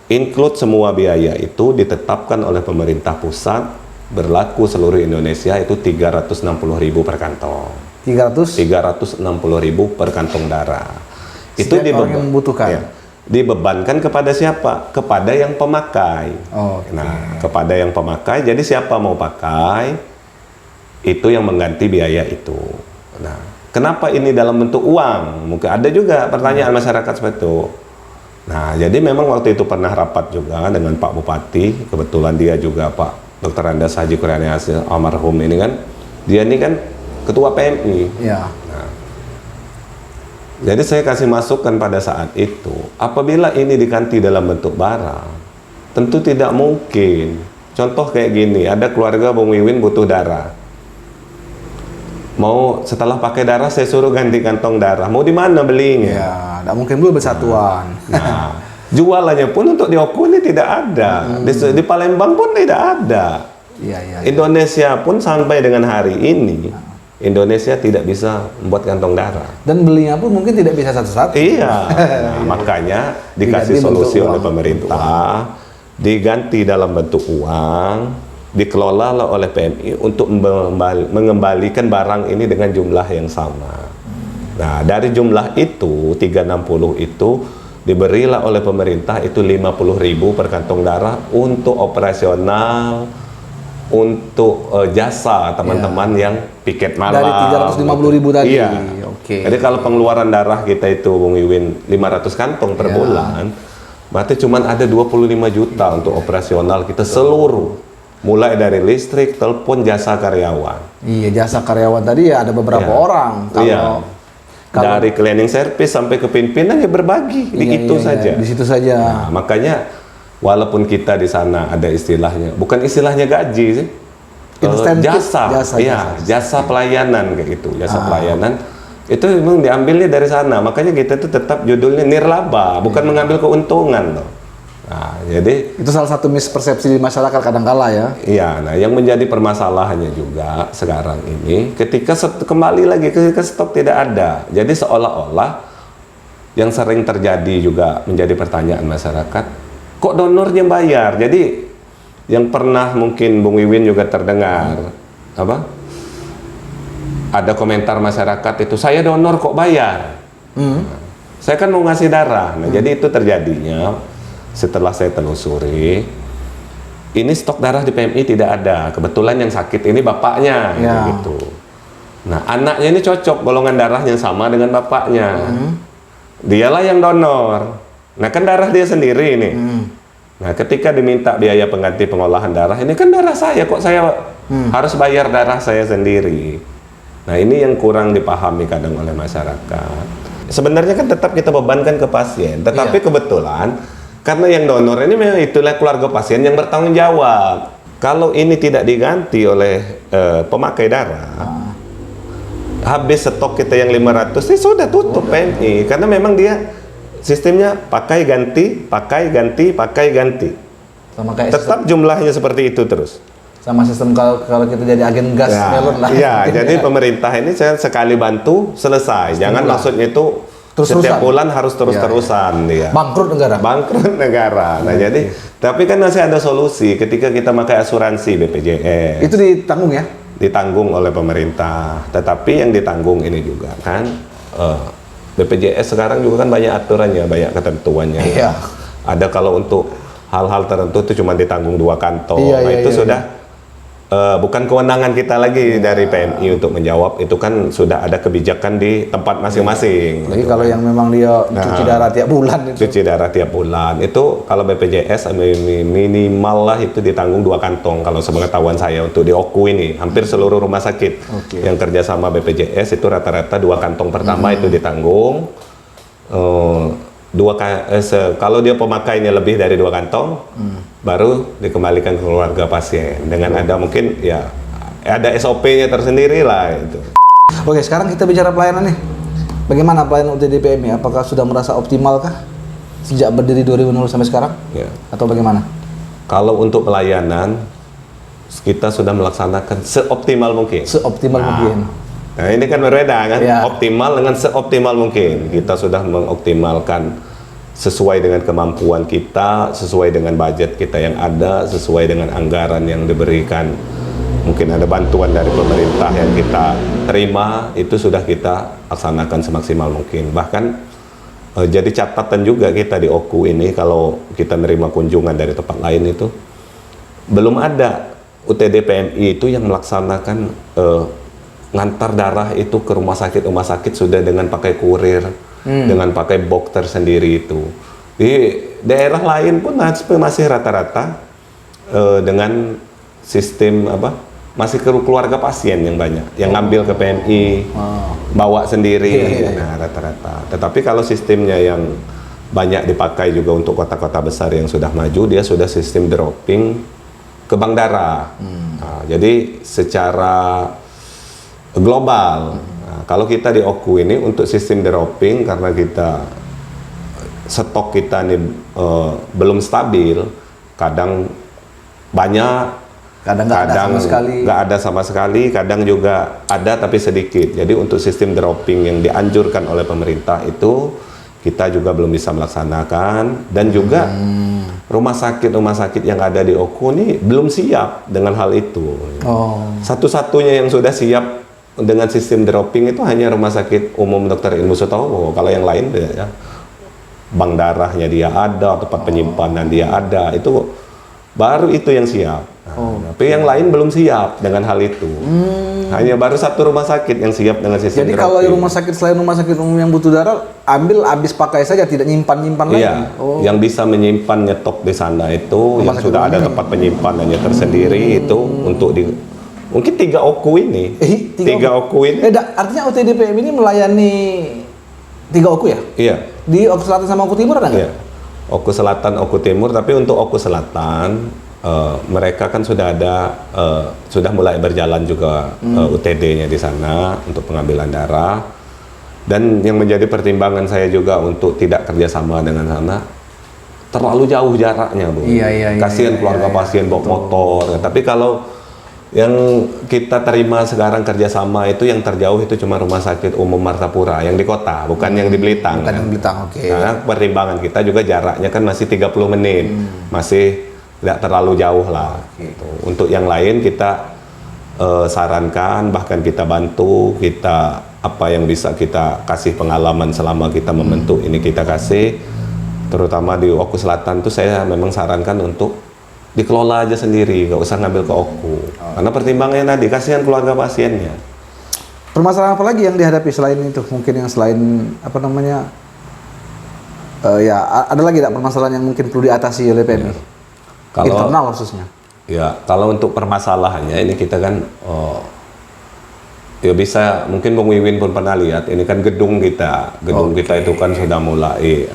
include semua biaya itu ditetapkan oleh pemerintah pusat, berlaku seluruh Indonesia itu 360.000 per kantong. 360.000 per kantong darah. Itu orang yang membutuhkan. Ya, dibebankan kepada siapa? Kepada yang pemakai. Nah, kepada yang pemakai. Jadi siapa mau pakai, itu yang mengganti biaya itu. Nah, kenapa ini dalam bentuk uang? Mungkin ada juga pertanyaan masyarakat seperti itu. Nah, jadi memang waktu itu pernah rapat juga dengan Pak Bupati. Kebetulan dia juga Pak Dr. Andas Haji Kurniawan almarhum ini kan. Dia ini kan Ketua PMI. Ya. Jadi saya kasih masukan pada saat itu, apabila ini diganti dalam bentuk barang, tentu tidak mungkin. Contoh kayak gini, ada keluarga Bung Wiwin butuh darah. Mau setelah pakai darah saya suruh ganti kantong darah. Mau di mana belinya? Ya, tidak mungkin dulu bersatuan. Nah, jualannya pun untuk di Oku ini tidak ada. Di Palembang pun tidak ada. Indonesia pun sampai dengan hari ini, Indonesia tidak bisa membuat kantong darah. Dan belinya pun mungkin tidak bisa satu-satu. Iya. Nah, makanya dikasih solusi oleh pemerintah, diganti dalam bentuk uang, dikelola oleh PMI untuk mengembalikan barang ini dengan jumlah yang sama. Nah, dari jumlah itu 360 itu diberilah oleh pemerintah itu 50.000 per kantong darah untuk operasional, untuk jasa teman-teman yang piket malam. Dari 350.000 tadi. Iya. Jadi kalau pengeluaran darah kita itu Bung Wiwin 500 kantong per bulan, berarti cuma ada 25 juta untuk operasional kita seluruh. Mulai dari listrik, telepon, jasa karyawan. Iya, jasa karyawan tadi ya ada beberapa orang. Kalau dari cleaning service sampai ke pimpinan ya berbagi di situ saja. Nah, makanya walaupun kita di sana ada istilahnya, bukan istilahnya gaji sih, jasa pelayanan kayak gitu, jasa pelayanan itu memang diambilnya dari sana. Makanya kita tuh tetap judulnya nirlaba, bukan mengambil keuntungan loh. Nah, jadi itu salah satu mispersepsi di masyarakat kadang-kala ya. Iya, nah yang menjadi permasalahannya juga sekarang ini, ketika kembali lagi ketika stok tidak ada, jadi seolah-olah yang sering terjadi juga menjadi pertanyaan masyarakat. Kok donornya bayar? Jadi yang pernah mungkin Bung Wiwin juga terdengar ada komentar masyarakat itu, saya donor kok bayar? Saya kan mau ngasih darah. Nah, jadi itu terjadinya setelah saya telusuri. Ini stok darah di PMI tidak ada. Kebetulan yang sakit ini bapaknya gitu. Nah, anaknya ini cocok golongan darahnya sama dengan bapaknya. Dialah yang donor. Nah, kan darah dia sendiri nih. Nah, ketika diminta biaya pengganti pengolahan darah, ini kan darah saya, kok saya harus bayar darah saya sendiri. Nah, ini yang kurang dipahami kadang oleh masyarakat. Sebenarnya kan tetap kita bebankan ke pasien, tetapi kebetulan karena yang donor ini memang itulah keluarga pasien yang bertanggung jawab. Kalau ini tidak diganti oleh pemakai darah, habis stok kita yang 500, sudah tutup PMI. Karena memang dia sistemnya pakai ganti, pakai ganti, pakai ganti. Sama kayak Tetap jumlahnya seperti itu terus. sama sistem kalau kita jadi agen gas melon lah. Iya, jadi pemerintah ini saya sekali bantu selesai. Jangan maksudnya itu setiap bulan harus terus-terusan dia. Bangkrut negara. Bangkrut negara. Nah, jadi tapi kan masih ada solusi ketika kita pakai asuransi BPJS. Itu ditanggung ya? Ditanggung oleh pemerintah. Tetapi yang ditanggung ini juga kan BPJS sekarang juga kan banyak aturannya, banyak ketentuannya. Iya. Ada kalau untuk hal-hal tertentu itu cuma ditanggung 2 kantong. Nah, itu sudah bukan kewenangan kita lagi dari PMI untuk menjawab. Itu kan sudah ada kebijakan di tempat masing-masing. Jadi kalau yang memang dia cuci darah tiap bulan itu. Cuci darah tiap bulan itu kalau BPJS minimal lah itu ditanggung 2 kantong kalau sepengetahuan saya untuk di OKU ini. Hampir seluruh rumah sakit yang kerja sama BPJS itu rata-rata 2 kantong pertama itu ditanggung. Kalau dia pemakainya lebih dari 2 kantong, baru dikembalikan ke keluarga pasien dengan ada mungkin ya ada SOP-nya tersendiri lah itu. Oke, sekarang kita bicara pelayanan nih. Bagaimana pelayanan UTD PMI? Apakah sudah merasa optimal kah sejak berdiri 2000 sampai sekarang? Ya. Atau bagaimana? Kalau untuk pelayanan kita sudah melaksanakan seoptimal mungkin. Seoptimal mungkin. Nah, ini kan berbeda kan, Ya. optimal dengan seoptimal mungkin. Kita sudah mengoptimalkan sesuai dengan kemampuan kita, sesuai dengan budget kita yang ada, sesuai dengan anggaran yang diberikan. Mungkin ada bantuan dari pemerintah yang kita terima, itu sudah kita laksanakan semaksimal mungkin. Bahkan jadi catatan juga kita di OKU ini, kalau kita menerima kunjungan dari tempat lain itu, belum ada UTD PMI itu yang melaksanakan ngantar darah itu ke rumah sakit sudah dengan pakai kurir, dengan pakai box tersendiri itu. Di daerah lain pun masih rata-rata dengan sistem masih keluarga pasien yang banyak, yang ngambil ke PMI, bawa sendiri, nah rata-rata. Tetapi kalau sistemnya yang banyak dipakai juga untuk kota-kota besar yang sudah maju, dia sudah sistem dropping ke bank darah. Nah, jadi secara global. Nah, kalau kita di OKU ini untuk sistem dropping karena kita stok kita ini belum stabil, kadang banyak, kadang nggak ada sama sekali, kadang juga ada tapi sedikit. Jadi untuk sistem dropping yang dianjurkan oleh pemerintah itu kita juga belum bisa melaksanakan, dan juga rumah sakit yang ada di OKU ini belum siap dengan hal itu. Satu-satunya yang sudah siap dengan sistem dropping itu hanya Rumah Sakit Umum Dr. Ilmu Sutomo. Kalau yang lain ya, bank darahnya dia ada, tempat penyimpanan dia ada, itu baru itu yang siap. Tapi yang lain belum siap dengan hal itu. Hanya baru 1 rumah sakit yang siap dengan sistem Jadi dropping. kalau rumah sakit selain rumah sakit umum yang butuh darah, ambil habis pakai saja, tidak nyimpan lagi. Iya, yang bisa menyimpan nyetok di sana itu Rumah yang sakit sudah ada umum. tempat penyimpanannya tersendiri itu untuk mungkin 3 OKU ini. 3 OKU ini. Artinya UTD PMI ini melayani 3 OKU ya? Iya. Di OKU Selatan sama OKU Timur ada nggak? Iya. OKU Selatan, OKU Timur, tapi untuk OKU Selatan mereka kan sudah sudah mulai berjalan juga UTD-nya di sana untuk pengambilan darah. Dan yang menjadi pertimbangan saya juga untuk tidak kerjasama dengan sana, terlalu jauh jaraknya, Bu. Kasihan keluarga pasien bawa motor. Tapi kalau yang kita terima sekarang kerjasama itu yang terjauh itu cuma Rumah Sakit Umum Martapura yang di kota, bukan yang di Belitang. Bukan yang Belitang, oke. Karena pertimbangan kita juga jaraknya kan masih 30 menit, masih tidak terlalu jauh lah. Gitu. Untuk yang lain kita sarankan, bahkan kita bantu, kita apa yang bisa kita kasih pengalaman selama kita membentuk ini kita kasih. Terutama di OKU Selatan tuh saya memang sarankan untuk dikelola aja sendiri, nggak usah ngambil ke OKU. Karena pertimbangannya tadi, kasihan keluarga pasiennya. permasalahan apa lagi yang dihadapi selain itu? Mungkin yang selain apa namanya? Ada lagi tidak permasalahan yang mungkin perlu diatasi oleh PMI? Kalau Internal khususnya. ya, kalau untuk permasalahannya ini kita kan ya bisa, mungkin Bung Wiwin pun pernah lihat, ini kan gedung kita. Gedung kita itu kan sudah mulai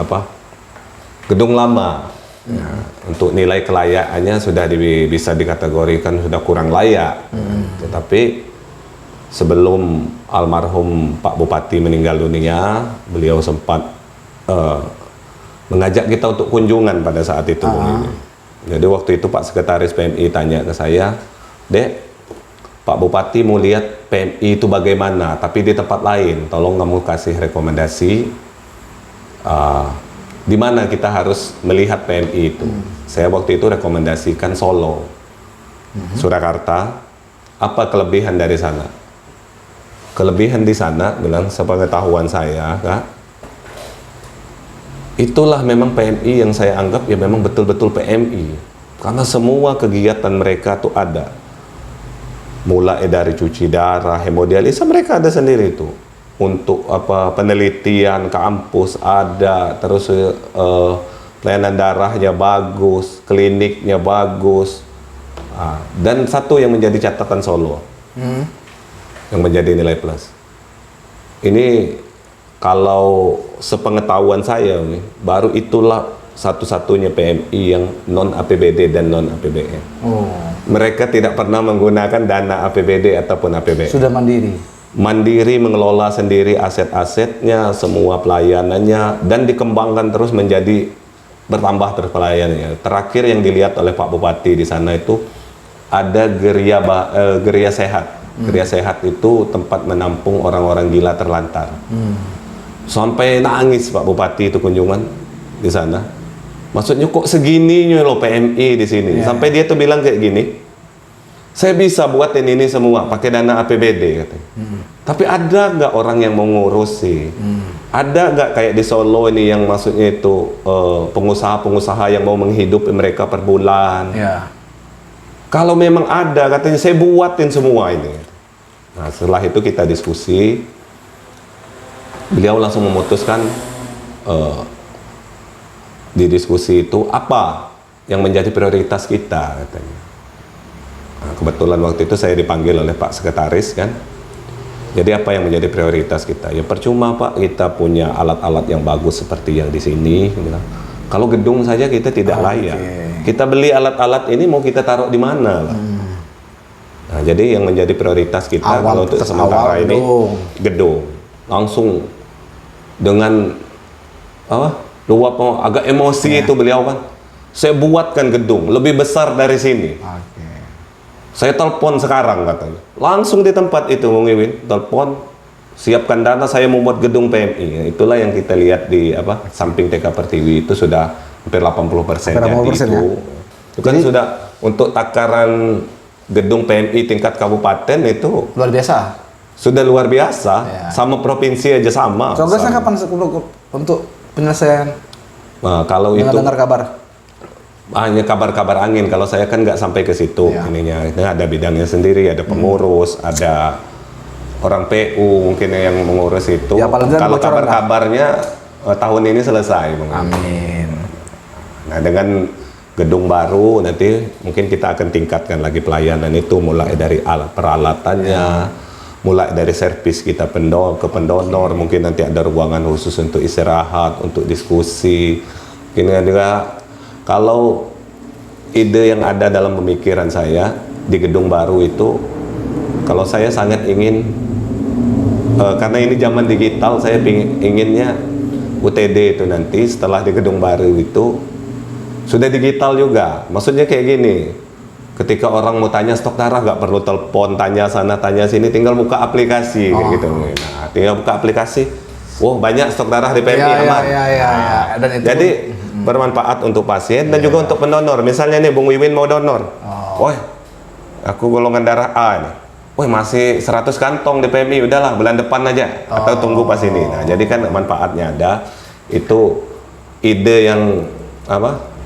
gedung lama. Untuk nilai kelayakannya sudah bisa dikategorikan sudah kurang layak. Tetapi sebelum almarhum Pak Bupati meninggal dunia, beliau sempat mengajak kita untuk kunjungan pada saat itu. Jadi waktu itu Pak Sekretaris PMI tanya ke saya, "Dek, Pak Bupati mau lihat PMI itu bagaimana, tapi di tempat lain. Tolong kamu kasih rekomendasi di mana kita harus melihat PMI itu." Saya waktu itu rekomendasikan Solo, Surakarta. Apa kelebihan dari sana? Kelebihan di sana, bilang sepengetahuan saya, Kak, itulah memang PMI yang saya anggap ya memang betul-betul PMI. Karena semua kegiatan mereka tuh ada. Mulai dari cuci darah, hemodialisa mereka ada sendiri itu. Untuk penelitian kampus ada, terus pelayanan darahnya bagus, kliniknya bagus. Dan satu yang menjadi catatan Solo, yang menjadi nilai plus. Ini kalau sepengetahuan saya, baru itulah satu-satunya PMI yang non APBD dan non APBN. Mereka tidak pernah menggunakan dana APBD ataupun APBN. Sudah mandiri. Mandiri, mengelola sendiri aset-asetnya, semua pelayanannya, dan dikembangkan terus menjadi bertambah terus pelayanannya. Terakhir yang dilihat oleh Pak Bupati di sana itu ada geria sehat. Geria sehat itu tempat menampung orang-orang gila terlantar. Sampai nangis Pak Bupati itu kunjungan di sana. Maksudnya kok segininya loh PMI di sini. Sampai dia tuh bilang kayak gini, "Saya bisa buatin ini semua pakai dana APBD," katanya. Tapi ada nggak orang yang mau ngurus sih? Ada nggak kayak di Solo ini yang maksudnya itu pengusaha-pengusaha yang mau menghidupi mereka per bulan? Kalau memang ada, katanya saya buatin semua ini. Nah, setelah itu kita diskusi, beliau langsung memutuskan di diskusi itu apa yang menjadi prioritas kita, katanya. Nah, kebetulan waktu itu saya dipanggil oleh Pak Sekretaris kan. Jadi apa yang menjadi prioritas kita? Ya percuma Pak, kita punya alat-alat yang bagus seperti yang di sini. Kalau gedung saja kita tidak layak. Kita beli alat-alat ini mau kita taruh di mana, Pak? Nah, jadi yang menjadi prioritas kita kalau untuk sementara ini gedung. Langsung dengan luap agak emosi itu beliau kan. Saya buatkan gedung lebih besar dari sini. Saya telepon sekarang katanya. Langsung di tempat itu Bung Iwin, telepon, siapkan dana, saya membuat gedung PMI. Itulah yang kita lihat di samping TK Pertiwi itu sudah hampir 80% jadi itu. Itu kan sudah untuk takaran gedung PMI tingkat kabupaten itu luar biasa. Sudah luar biasa, sama provinsi aja sama. Progresnya kapan untuk penyelesaian? Nah, kalau itu dengar kabar. Hanya kabar-kabar angin. Kalau saya kan nggak sampai ke situ ininya. Itu ada bidangnya sendiri, ada pengurus, ada orang PU mungkin yang mengurus itu. Ya, kalau kabar-kabarnya tahun ini selesai, Bang. Amin. Nah, dengan gedung baru nanti mungkin kita akan tingkatkan lagi pelayanan itu, mulai dari alat peralatannya, mulai dari servis kita ke pendonor, mungkin nanti ada ruangan khusus untuk istirahat, untuk diskusi. Mungkin juga kalau ide yang ada dalam pemikiran saya di gedung baru itu, kalau saya sangat ingin, karena ini zaman digital, saya inginnya UTD itu nanti setelah di gedung baru itu sudah digital juga. Maksudnya kayak gini, ketika orang mau tanya stok darah nggak perlu telepon, tanya sana, tanya sini, tinggal buka aplikasi gitu. Nah, tinggal buka aplikasi, wow banyak stok darah di PMI aman. Dan itu jadi bermanfaat untuk pasien dan juga untuk pendonor. Misalnya nih Bung Wiwin mau donor, woi, aku golongan darah A nih, woi masih 100 kantong di PMI, udahlah bulan depan aja atau tunggu pas ini. Nah, jadi kan manfaatnya ada. Itu ide yang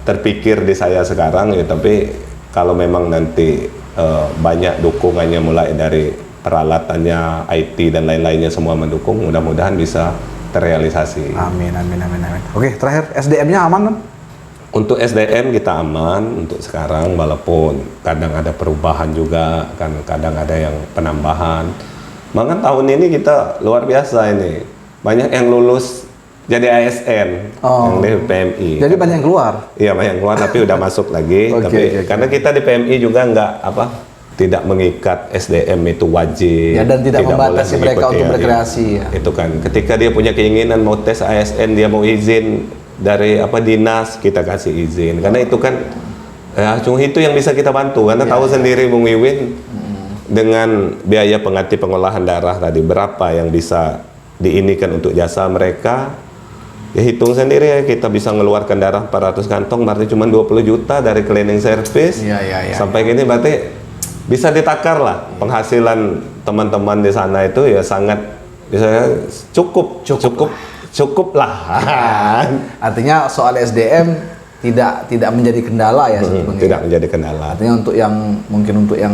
terpikir di saya sekarang ya. Tapi kalau memang nanti banyak dukungannya mulai dari peralatannya, IT dan lain-lainnya semua mendukung, mudah-mudahan bisa terrealisasi. Amin, amin, amin, amin. Oke, terakhir SDM-nya aman kan? Untuk SDM kita aman untuk sekarang, walaupun kadang ada perubahan juga, kan kadang ada yang penambahan. Maka tahun ini kita luar biasa ini, banyak yang lulus jadi ASN yang di PMI. Jadi banyak yang keluar? Iya, banyak yang keluar tapi udah masuk lagi. Oke. Karena kita di PMI juga tidak mengikat SDM itu wajib. Ya, dan tidak membatasi boleh mereka mengikuti, untuk berkreasi. Ya. Itu kan, ketika dia punya keinginan mau tes ASN, dia mau izin dari dinas, kita kasih izin. Karena itu kan cuma itu yang bisa kita bantu. Karena tahu sendiri Bung Wiwin, dengan biaya pengganti pengolahan darah tadi berapa yang bisa diinikan untuk jasa mereka. Ya hitung sendiri ya, kita bisa ngeluarkan darah 400 kantong, berarti cuma 20 juta dari cleaning service. Sampai gini berarti bisa ditakar lah penghasilan teman-teman di sana itu ya sangat bisa cukup lah. Artinya soal SDM tidak menjadi kendala ya sebetulnya. Tidak menjadi kendala. Artinya untuk yang mungkin untuk yang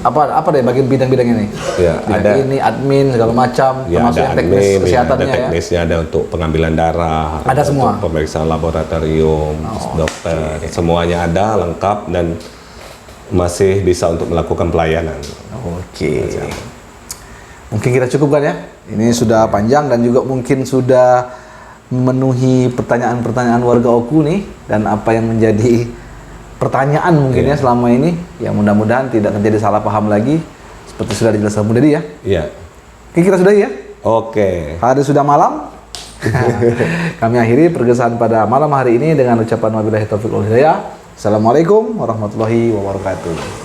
apa deh bagi bidang-bidang ini? Ya, ada ini admin segala macam, ya, termasuk ada yang teknis admin, kesehatannya ada teknisnya, ada untuk pengambilan darah, ada semua. Untuk pemeriksaan laboratorium, dokter, semuanya ada lengkap dan masih bisa untuk melakukan pelayanan. Oke. Mungkin kita cukupkan ya. Ini sudah panjang dan juga mungkin sudah memenuhi pertanyaan-pertanyaan warga Oku nih, dan apa yang menjadi pertanyaan mungkin ya selama ini. Ya mudah-mudahan tidak terjadi salah paham lagi seperti sudah dijelaskan Bu Dedi ya. Iya. Oke, kita sudahi ya. Oke. Hari sudah malam. Kami akhiri pergesahan pada malam hari ini dengan ucapan wabillahi taufiq wal hidayah. Assalamualaikum warahmatullahi wabarakatuh.